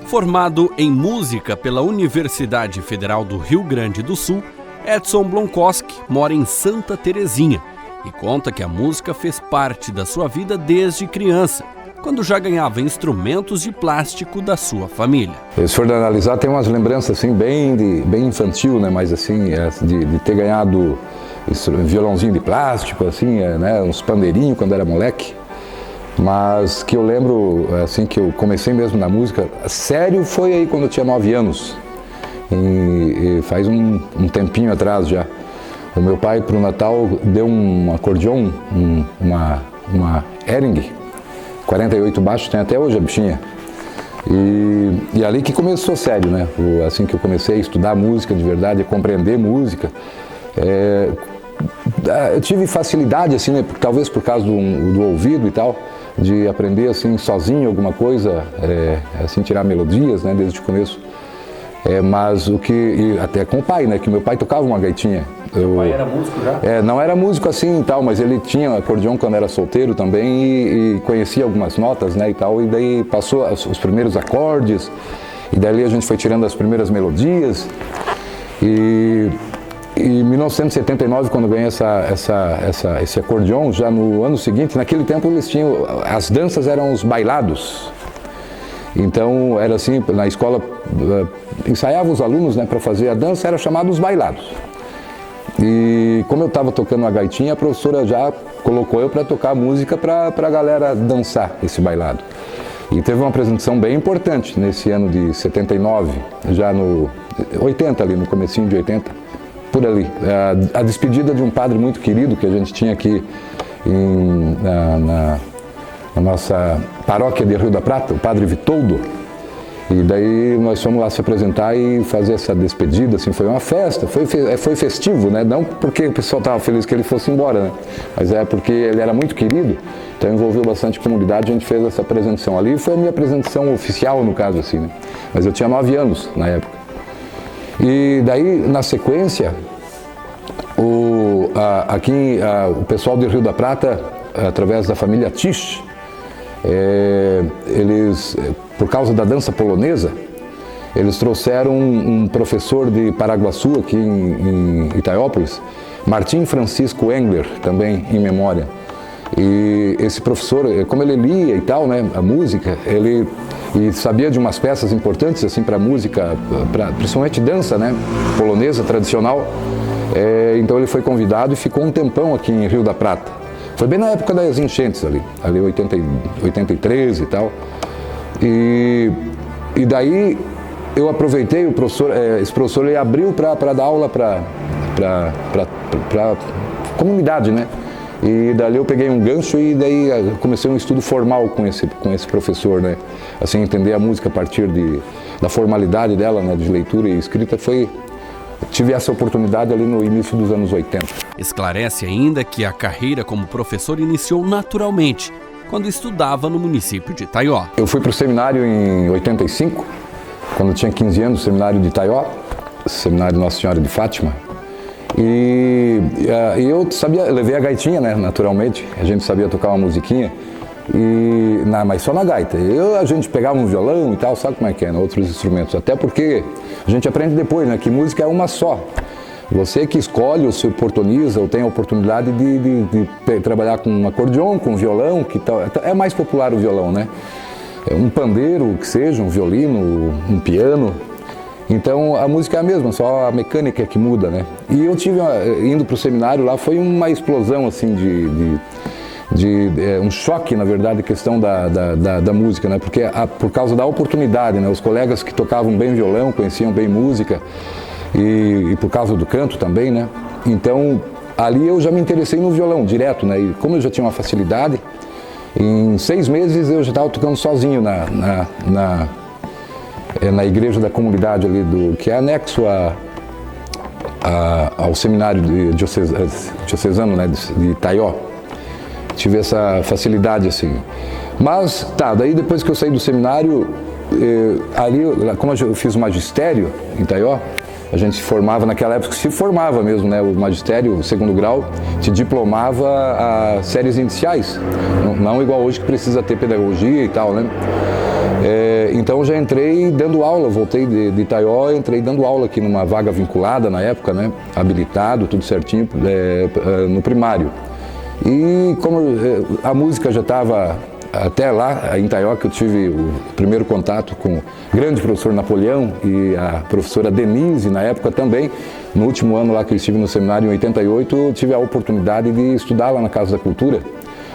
Formado em música pela Universidade Federal do Rio Grande do Sul, Edson Blonkoski mora em Santa Terezinha e conta que a música fez parte da sua vida desde criança, quando já ganhava instrumentos de plástico da sua família. Se for analisar, tem umas lembranças assim, bem infantil, né? Mas assim, de ter ganhado violãozinho de plástico, assim, né? Uns pandeirinhos quando era moleque. Mas que eu lembro, assim, que eu comecei mesmo na música, sério, foi aí quando eu tinha 9 anos. E faz um tempinho atrás já. O meu pai, para o Natal, deu um acordeon, uma Hering, 48 baixos, tem até hoje a bichinha. E ali que começou sério, né? Assim que eu comecei a estudar música de verdade, a compreender música. Eu tive facilidade, assim, né? Talvez por causa do ouvido e tal, de aprender assim sozinho alguma coisa, assim, tirar melodias, né? Desde o começo. Mas o que, e até com o pai, né? Que meu pai tocava uma gaitinha. O pai era músico já? Não era músico assim e tal, mas ele tinha acordeão quando era solteiro também e conhecia algumas notas, né, e tal, e daí passou os primeiros acordes, e dali a gente foi tirando as primeiras melodias. E em 1979, quando eu ganhei esse acordeão, já no ano seguinte, naquele tempo eles tinham, as danças eram os bailados. Então era assim, na escola ensaiavam os alunos, né, para fazer a dança, era chamado os bailados. E como eu estava tocando uma gaitinha, a professora já colocou eu para tocar música para a galera dançar esse bailado. E teve uma apresentação bem importante nesse ano de 79, já no 80 ali, no comecinho de 80, por ali. A despedida de um padre muito querido que a gente tinha aqui na nossa paróquia de Rio da Prata, o padre Vitoldo. E daí nós fomos lá se apresentar e fazer essa despedida, assim, foi uma festa, foi festivo, né? Não porque o pessoal estava feliz que ele fosse embora, né? Mas porque ele era muito querido, então envolveu bastante comunidade, a gente fez essa apresentação ali, foi a minha apresentação oficial no caso, assim, né? Mas eu tinha 9 anos na época. E daí, na sequência, o pessoal de Rio da Prata, através da família Tisch, eles, por causa da dança polonesa, eles trouxeram um professor de Paraguaçu aqui em Itaiópolis, Martim Francisco Engler, também em memória. E esse professor, como ele lia e tal, né, a música, ele sabia de umas peças importantes assim para música, principalmente dança, né, polonesa tradicional. Então ele foi convidado e ficou um tempão aqui em Rio da Prata. Foi bem na época das enchentes ali 83 e tal. E daí eu aproveitei, esse professor ele abriu para dar aula para comunidade, né? E dali eu peguei um gancho e daí comecei um estudo formal com esse professor, né? Assim, entender a música a partir da formalidade dela, né? De leitura e escrita, tive essa oportunidade ali no início dos anos 80. Esclarece ainda que a carreira como professor iniciou naturalmente, quando estudava no município de Itaió. Eu fui para o seminário em 85, quando eu tinha 15 anos, o seminário de Itaió, seminário Nossa Senhora de Fátima. E eu levei a gaitinha, né, naturalmente, a gente sabia tocar uma musiquinha, mas só na gaita. A gente pegava um violão e tal, sabe como é que é, né, outros instrumentos, até porque a gente aprende depois, né, que música é uma só. Você que escolhe ou se oportuniza ou tem a oportunidade de trabalhar com um acordeon, com um violão, que tal, é mais popular o violão, né? Um pandeiro, que seja, um violino, um piano. Então a música é a mesma, só a mecânica que muda, né? E eu tive, indo para o seminário lá, foi uma explosão assim um choque, na verdade, a questão da música, né? Porque por causa da oportunidade, né? Os colegas que tocavam bem violão, conheciam bem música e por causa do canto também, né? Então, ali eu já me interessei no violão direto, né? E como eu já tinha uma facilidade, em 6 meses eu já estava tocando sozinho na igreja da comunidade ali, que é anexo ao seminário diocesano, né, de Itaió. Tive essa facilidade assim. Mas, daí depois que eu saí do seminário, ali, como eu fiz o magistério em Itaió, a gente se formava, naquela época se formava mesmo, né? O magistério, o 2º grau, te diplomava a séries iniciais, não igual hoje que precisa ter pedagogia e tal, né? Então eu já entrei dando aula, voltei de Itaió, entrei dando aula aqui numa vaga vinculada na época, né? Habilitado, tudo certinho, no primário. E como a música já estava até lá, em Itaió, que eu tive o primeiro contato com o grande professor Napoleão e a professora Denise, na época também, no último ano lá que eu estive no seminário, em 88, eu tive a oportunidade de estudar lá na Casa da Cultura.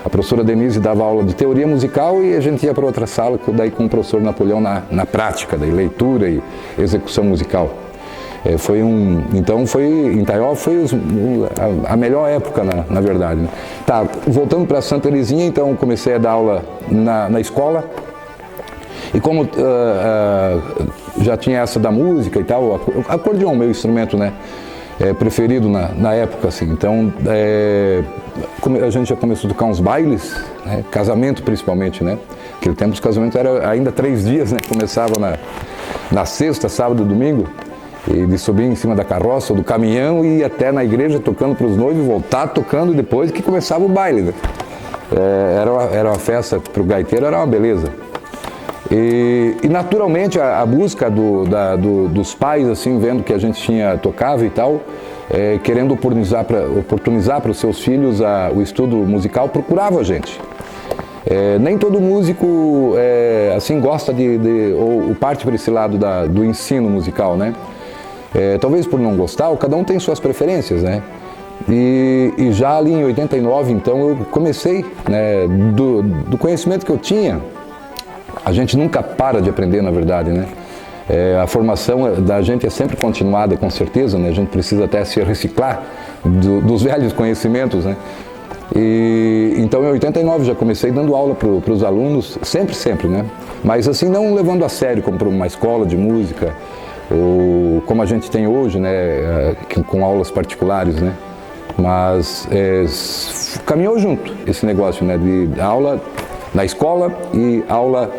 A professora Denise dava aula de teoria musical e a gente ia para outra sala, daí com o professor Napoleão na prática, daí leitura e execução musical. Então em Itaió foi a melhor época, na verdade, né? Voltando para Santa Terezinha, então comecei a dar aula na escola. E como já tinha essa da música e tal, o acordeão, meu instrumento, né, preferido na época, assim. Então a gente já começou a tocar uns bailes, né, casamento principalmente, né? Naquele tempo os casamentos eram ainda 3 dias, né? Começava na sexta, sábado e domingo. E de subir em cima da carroça ou do caminhão e ir até na igreja tocando para os noivos, voltar tocando depois que começava o baile, né? Era uma festa para o gaiteiro, era uma beleza. E naturalmente a busca dos pais, assim, vendo que a gente tocava e tal, querendo oportunizar para os seus filhos o estudo musical, procurava a gente. Nem todo músico assim gosta ou parte para esse lado do ensino musical, né? Talvez por não gostar, cada um tem suas preferências, né? E já ali em 89, então, eu comecei, né, do conhecimento que eu tinha. A gente nunca para de aprender, na verdade, né? A formação da gente é sempre continuada, com certeza, né? A gente precisa até se reciclar dos velhos conhecimentos, né? E então em 89 já comecei dando aula para os alunos, sempre, né? Mas assim, não levando a sério como para uma escola de música, ou como a gente tem hoje, né, com aulas particulares, né? Mas caminhou junto esse negócio, né, de aula na escola e aula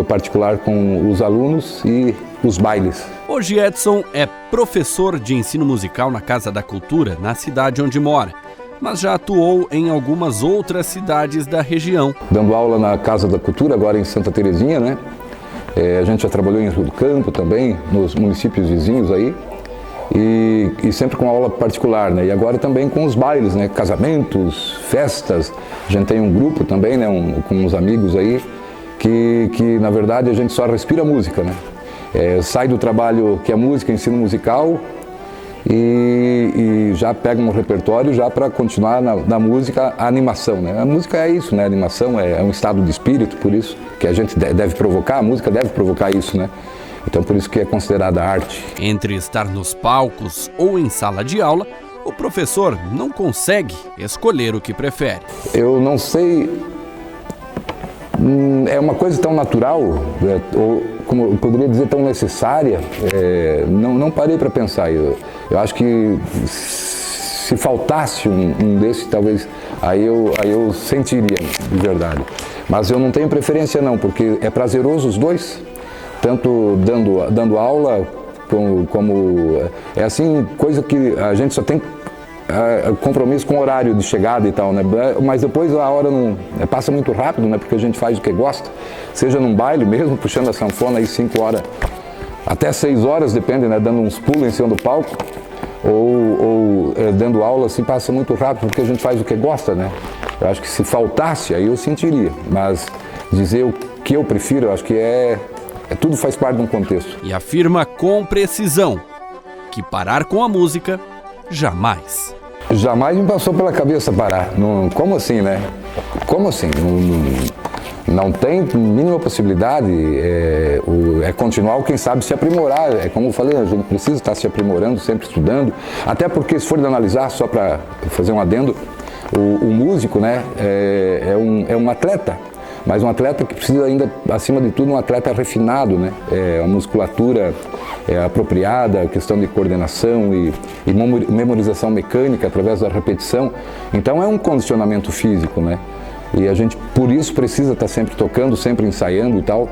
particular com os alunos e os bailes. Hoje Edson é professor de ensino musical na Casa da Cultura, na cidade onde mora, mas já atuou em algumas outras cidades da região. Dando aula na Casa da Cultura, agora em Santa Terezinha, né? A gente já trabalhou em Rio do Campo também, nos municípios vizinhos aí, e sempre com aula particular, né? E agora também com os bailes, né? Casamentos, festas. A gente tem um grupo também, né? Com uns amigos aí, que na verdade a gente só respira música, né? Sai do trabalho que é música, ensino musical, e já pega um repertório já para continuar na música, a animação, né? A música é isso, né? A animação é um estado de espírito, por isso que a gente deve provocar, a música deve provocar isso, né? Então por isso que é considerada arte. Entre estar nos palcos ou em sala de aula, o professor não consegue escolher o que prefere. Eu não sei, é uma coisa tão natural, ou como eu poderia dizer, tão necessária, não parei para pensar. Eu acho que se faltasse um desse, talvez aí eu sentiria de verdade. Mas eu não tenho preferência não, porque é prazeroso os dois, tanto dando aula como é assim, coisa que a gente só tem compromisso com o horário de chegada e tal, né? Mas depois a hora passa muito rápido, né? Porque a gente faz o que gosta, seja num baile mesmo, puxando a sanfona aí 5 horas, até 6 horas, depende, né? Dando uns pulos em cima do palco, ou dando aula, assim, passa muito rápido, porque a gente faz o que gosta, né? Eu acho que se faltasse, aí eu sentiria, mas dizer o que eu prefiro, eu acho que tudo faz parte de um contexto. E afirma com precisão que parar com a música, jamais. Jamais me passou pela cabeça parar. Não, como assim, né? Como assim? Não tem mínima possibilidade, é continuar, quem sabe se aprimorar. É como eu falei, a gente precisa estar se aprimorando, sempre estudando. Até porque, se for analisar, só para fazer um adendo, o músico, né, é um atleta. Mas um atleta que precisa ainda, acima de tudo, um atleta refinado, né? A musculatura apropriada, a questão de coordenação e memorização mecânica através da repetição. Então é um condicionamento físico, né? E a gente, por isso, precisa estar sempre tocando, sempre ensaiando e tal.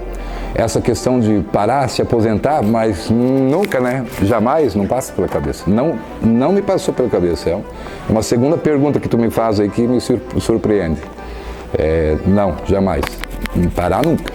Essa questão de parar, se aposentar, mas nunca, né? Jamais, não passa pela cabeça. Não me passou pela cabeça. É uma segunda pergunta que tu me faz aí que me surpreende. Não, jamais. Parar nunca.